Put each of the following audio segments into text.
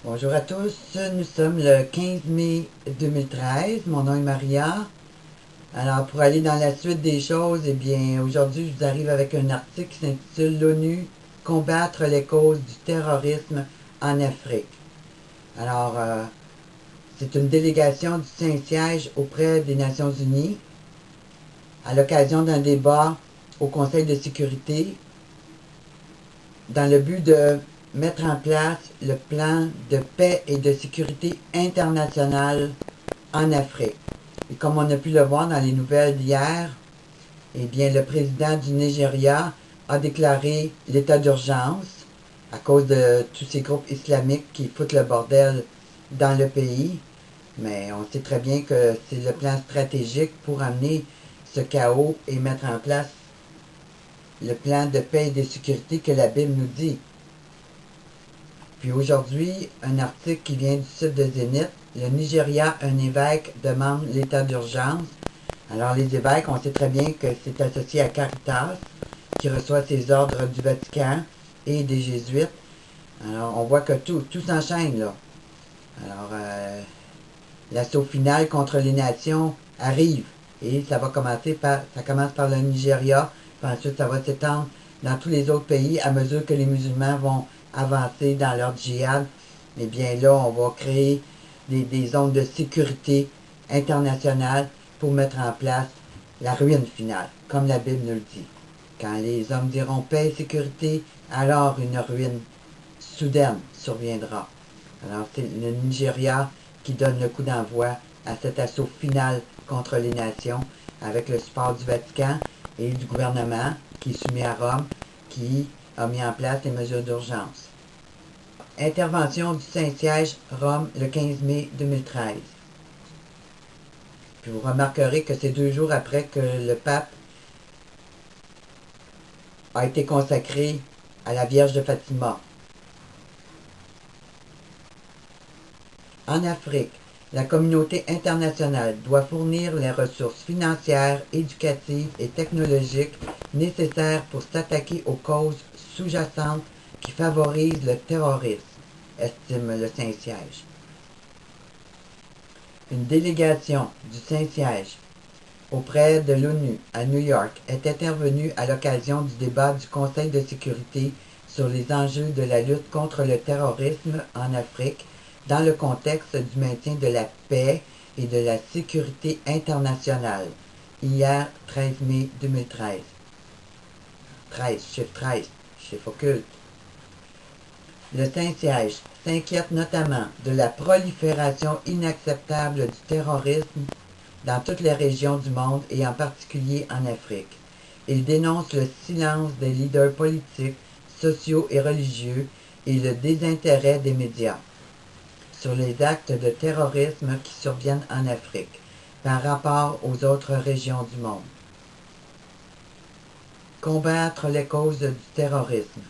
Bonjour à tous, nous sommes le 15 mai 2013, mon nom est Maria. Alors pour aller dans la suite des choses, eh bien aujourd'hui je vous arrive avec un article qui s'intitule «L'ONU combattre les causes du terrorisme en Afrique». Alors c'est une délégation du Saint-Siège auprès des Nations Unies à l'occasion d'un débat au Conseil de sécurité dans le but de mettre en place le plan de paix et de sécurité internationale en Afrique. Et comme on a pu le voir dans les nouvelles d'hier, eh bien, le président du Nigeria a déclaré l'état d'urgence à cause de tous ces groupes islamiques qui foutent le bordel dans le pays. Mais on sait très bien que c'est le plan stratégique pour amener ce chaos et mettre en place le plan de paix et de sécurité que la Bible nous dit. Puis aujourd'hui, un article qui vient du site de Zénith. Le Nigeria, un évêque demande l'état d'urgence. Alors les évêques, on sait très bien que c'est associé à Caritas, qui reçoit ses ordres du Vatican et des Jésuites. Alors on voit que tout s'enchaîne là. Alors l'assaut final contre les nations arrive. Et ça va ça commence par le Nigeria, puis ensuite ça va s'étendre dans tous les autres pays à mesure que les musulmans vont avancer dans leur djihad. Eh bien là, on va créer des zones de sécurité internationale pour mettre en place la ruine finale, comme la Bible nous le dit. Quand les hommes diront paix et sécurité, alors une ruine soudaine surviendra. Alors c'est le Nigeria qui donne le coup d'envoi à cet assaut final contre les nations avec le support du Vatican et du gouvernement qui est soumis à Rome, qui a mis en place les mesures d'urgence. Intervention du Saint-Siège, Rome, le 15 mai 2013. Puis vous remarquerez que c'est 2 jours après que le pape a été consacré à la Vierge de Fatima. En Afrique, la communauté internationale doit fournir les ressources financières, éducatives et technologiques nécessaires pour s'attaquer aux causes sous-jacentes qui favorisent le terrorisme, estime le Saint-Siège. Une délégation du Saint-Siège auprès de l'ONU à New York est intervenue à l'occasion du débat du Conseil de sécurité sur les enjeux de la lutte contre le terrorisme en Afrique dans le contexte du maintien de la paix et de la sécurité internationale, hier 13 mai 2013. 13, chiffre occulte. Le Saint-Siège s'inquiète notamment de la prolifération inacceptable du terrorisme dans toutes les régions du monde et en particulier en Afrique. Il dénonce le silence des leaders politiques, sociaux et religieux et le désintérêt des médias sur les actes de terrorisme qui surviennent en Afrique par rapport aux autres régions du monde. Combattre les causes du terrorisme.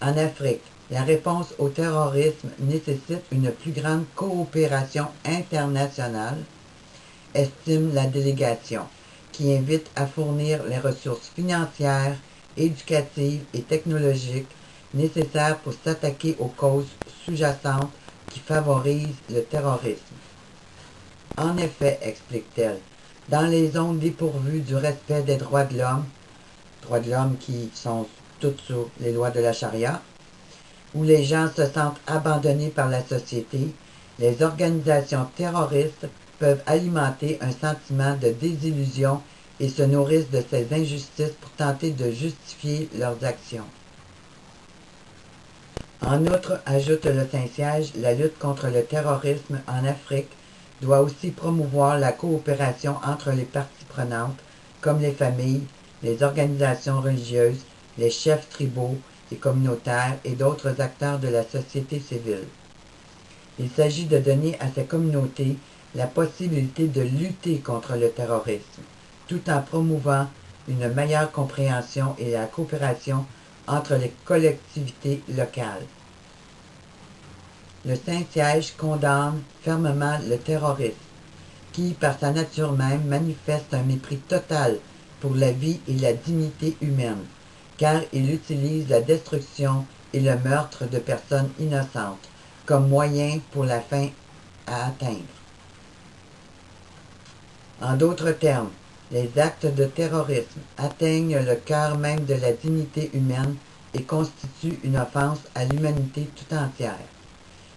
En Afrique, la réponse au terrorisme nécessite une plus grande coopération internationale, estime la délégation, qui invite à fournir les ressources financières, éducatives et technologiques nécessaires pour s'attaquer aux causes sous-jacentes qui favorisent le terrorisme. En effet, explique-t-elle, dans les zones dépourvues du respect des droits de l'homme qui sont toutes sous les lois de la charia, où les gens se sentent abandonnés par la société, les organisations terroristes peuvent alimenter un sentiment de désillusion et se nourrissent de ces injustices pour tenter de justifier leurs actions. En outre, ajoute le Saint-Siège, la lutte contre le terrorisme en Afrique doit aussi promouvoir la coopération entre les parties prenantes, comme les familles, les organisations religieuses, les chefs tribaux et communautaires et d'autres acteurs de la société civile. Il s'agit de donner à ces communautés la possibilité de lutter contre le terrorisme, tout en promouvant une meilleure compréhension et la coopération entre les collectivités locales. Le Saint-Siège condamne fermement le terrorisme, qui, par sa nature même, manifeste un mépris total pour la vie et la dignité humaine, car il utilise la destruction et le meurtre de personnes innocentes comme moyen pour la fin à atteindre. En d'autres termes, les actes de terrorisme atteignent le cœur même de la dignité humaine et constituent une offense à l'humanité tout entière.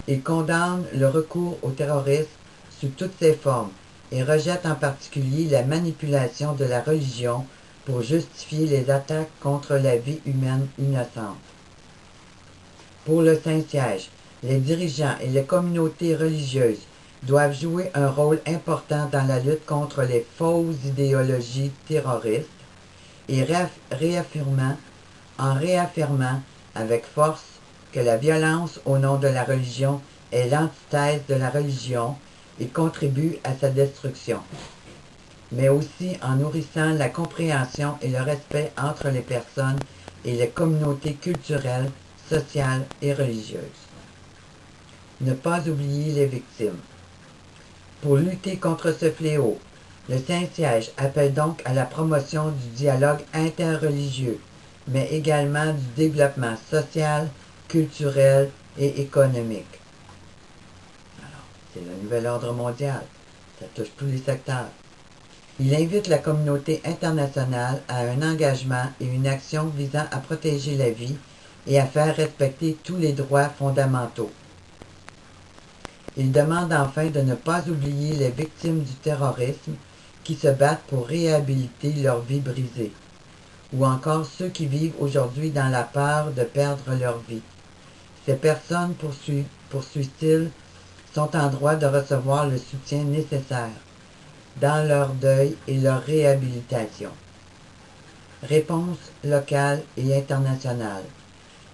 Ils condamnent le recours au terrorisme sous toutes ses formes et rejettent en particulier la manipulation de la religion pour justifier les attaques contre la vie humaine innocente. Pour le Saint-Siège, les dirigeants et les communautés religieuses doivent jouer un rôle important dans la lutte contre les fausses idéologies terroristes et en réaffirmant avec force que la violence au nom de la religion est l'antithèse de la religion et contribue à sa destruction, mais aussi en nourrissant la compréhension et le respect entre les personnes et les communautés culturelles, sociales et religieuses. Ne pas oublier les victimes. Pour lutter contre ce fléau, le Saint-Siège appelle donc à la promotion du dialogue interreligieux, mais également du développement social, culturel et économique. Alors, c'est le nouvel ordre mondial. Ça touche tous les secteurs. Il invite la communauté internationale à un engagement et une action visant à protéger la vie et à faire respecter tous les droits fondamentaux. Il demande enfin de ne pas oublier les victimes du terrorisme qui se battent pour réhabiliter leur vie brisée, ou encore ceux qui vivent aujourd'hui dans la peur de perdre leur vie. Ces personnes, poursuit-il, sont en droit de recevoir le soutien nécessaire dans leur deuil et leur réhabilitation. Réponse locale et internationale.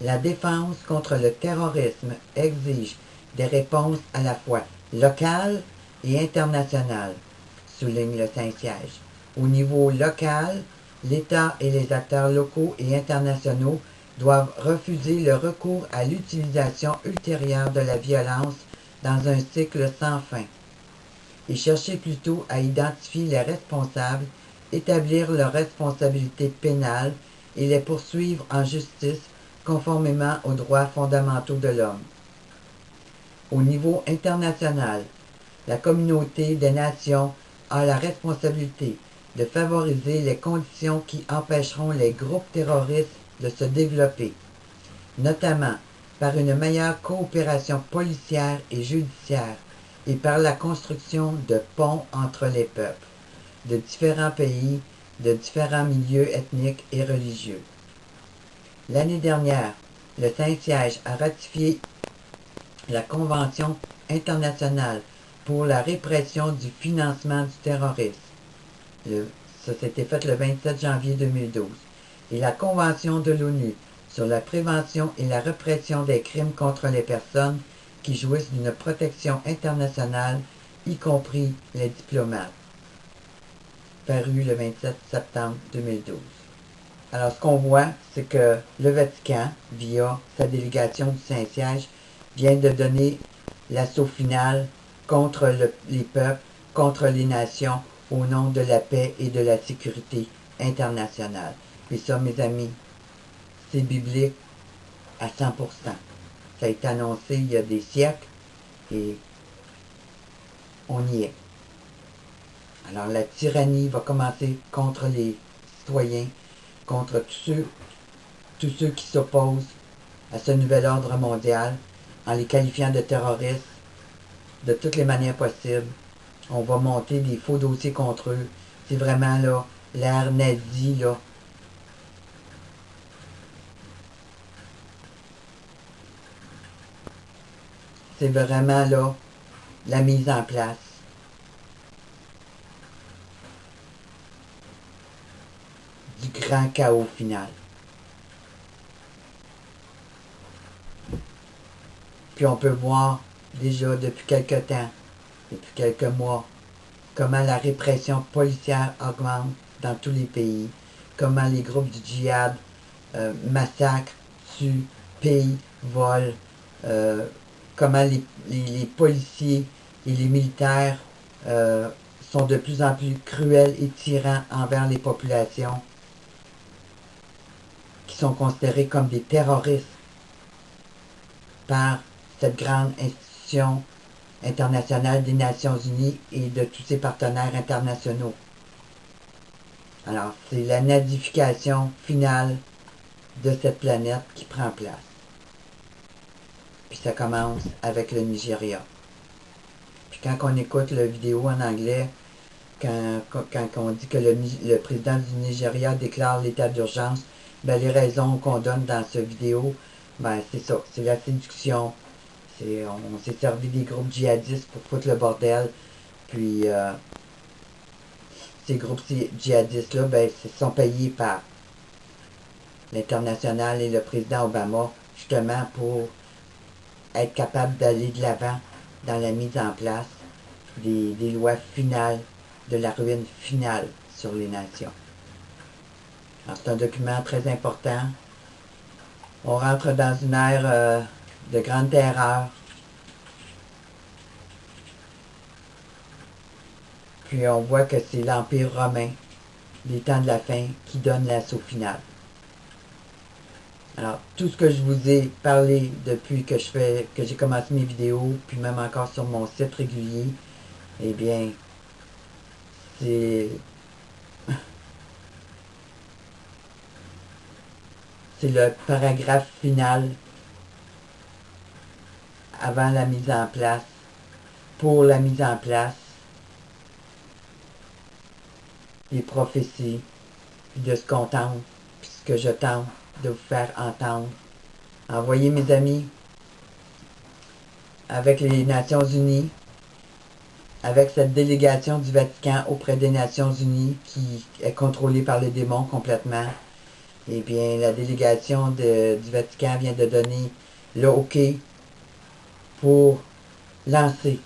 La défense contre le terrorisme exige des réponses à la fois locales et internationales, souligne le Saint-Siège. Au niveau local, l'État et les acteurs locaux et internationaux doivent refuser le recours à l'utilisation ultérieure de la violence dans un cycle sans fin et chercher plutôt à identifier les responsables, établir leurs responsabilités pénales et les poursuivre en justice conformément aux droits fondamentaux de l'homme. Au niveau international, la communauté des nations a la responsabilité de favoriser les conditions qui empêcheront les groupes terroristes de se développer, notamment par une meilleure coopération policière et judiciaire et par la construction de ponts entre les peuples, de différents pays, de différents milieux ethniques et religieux. L'année dernière, le Saint-Siège a ratifié la Convention internationale pour la répression du financement du terrorisme. Ça s'était fait le 27 janvier 2012. Et la Convention de l'ONU sur la prévention et la répression des crimes contre les personnes qui jouissent d'une protection internationale, y compris les diplomates, paru le 27 septembre 2012. Alors, ce qu'on voit, c'est que le Vatican, via sa délégation du Saint-Siège, vient de donner l'assaut final contre les peuples, contre les nations, au nom de la paix et de la sécurité internationale. Et ça, mes amis, c'est biblique à 100%. Ça a été annoncé il y a des siècles et on y est. Alors la tyrannie va commencer contre les citoyens, contre tous ceux qui s'opposent à ce nouvel ordre mondial, en les qualifiant de terroristes de toutes les manières possibles. On va monter des faux dossiers contre eux. C'est vraiment là l'ère nazie, là. C'est vraiment là la mise en place du grand chaos final. Puis on peut voir déjà depuis quelque temps, depuis quelques mois, comment la répression policière augmente dans tous les pays, comment les groupes du djihad massacrent, tuent, pillent, volent, comment les policiers et les militaires sont de plus en plus cruels et tyrans envers les populations qui sont considérées comme des terroristes par cette grande institution internationale des Nations Unies et de tous ses partenaires internationaux. Alors, c'est la nadification finale de cette planète qui prend place. Puis ça commence avec le Nigeria. Puis quand on écoute la vidéo en anglais, quand on dit que le président du Nigeria déclare l'état d'urgence, ben les raisons qu'on donne dans cette vidéo, ben c'est ça, c'est la séduction. On s'est servi des groupes djihadistes pour foutre le bordel. Puis ces groupes djihadistes-là, ben, sont payés par l'international et le président Obama, justement pour être capable d'aller de l'avant dans la mise en place des lois finales, de la ruine finale sur les nations. Alors c'est un document très important. On rentre dans une ère de grande terreur. Puis on voit que c'est l'Empire romain, les temps de la fin, qui donne l'assaut final. Alors, tout ce que je vous ai parlé depuis que j'ai commencé mes vidéos, puis même encore sur mon site régulier, eh bien, c'est le paragraphe final avant la mise en place, pour la mise en place des prophéties, puis de ce qu'on tente, puis ce que je tente de vous faire entendre. Envoyez mes amis avec les Nations Unies, avec cette délégation du Vatican auprès des Nations Unies qui est contrôlée par les démons complètement. Eh bien, la délégation du Vatican vient de donner le OK pour lancer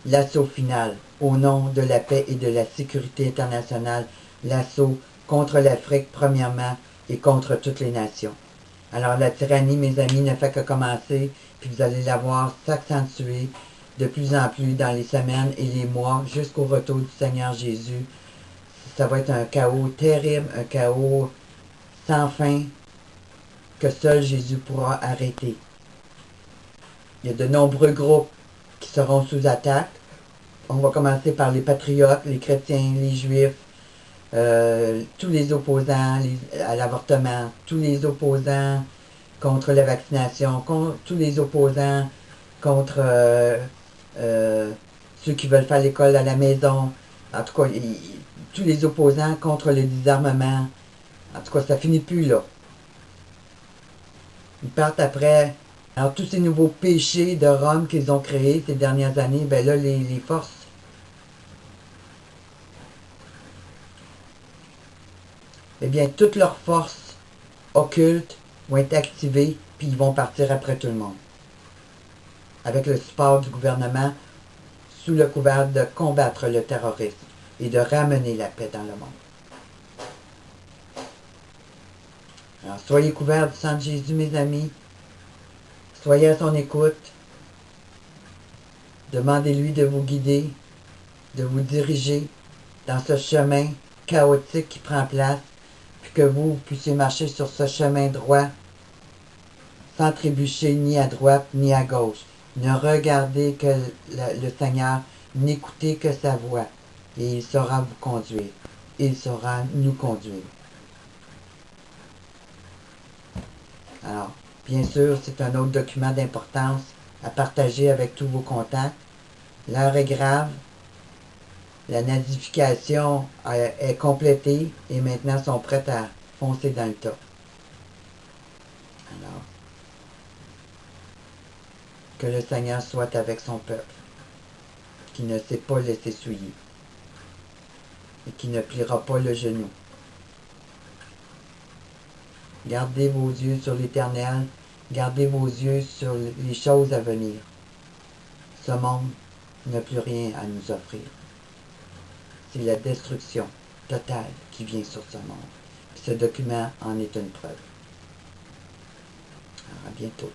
l'assaut final au nom de la paix et de la sécurité internationale, l'assaut contre l'Afrique premièrement et contre toutes les nations. Alors la tyrannie, mes amis, ne fait que commencer, puis vous allez la voir s'accentuer de plus en plus dans les semaines et les mois jusqu'au retour du Seigneur Jésus. Ça va être un chaos terrible, un chaos sans fin que seul Jésus pourra arrêter. Il y a de nombreux groupes qui seront sous attaque. On va commencer par les patriotes, les chrétiens, les juifs, tous les opposants à l'avortement, tous les opposants contre la vaccination, tous les opposants contre ceux qui veulent faire l'école à la maison, en tout cas, tous les opposants contre le désarmement. En tout cas, ça finit plus là. Ils partent après. Alors, tous ces nouveaux péchés de Rome qu'ils ont créés ces dernières années, ben là, les forces eh bien, toutes leurs forces occultes vont être activées, puis ils vont partir après tout le monde. Avec le support du gouvernement, sous le couvert de combattre le terrorisme et de ramener la paix dans le monde. Alors, soyez couverts du sang de Jésus, mes amis. Soyez à son écoute. Demandez-lui de vous guider, de vous diriger dans ce chemin chaotique qui prend place, puis que vous puissiez marcher sur ce chemin droit, sans trébucher ni à droite ni à gauche. Ne regardez que le Seigneur, n'écoutez que sa voix, et il saura vous conduire. Il saura nous conduire. Alors, bien sûr, c'est un autre document d'importance à partager avec tous vos contacts. L'heure est grave. La nadification est complétée et maintenant sont prêtes à foncer dans le tas. Alors, que le Seigneur soit avec son peuple, qui ne s'est pas laissé souiller et qui ne pliera pas le genou. Gardez vos yeux sur l'Éternel, gardez vos yeux sur les choses à venir. Ce monde n'a plus rien à nous offrir. C'est la destruction totale qui vient sur ce monde. Puis ce document en est une preuve. Alors, à bientôt.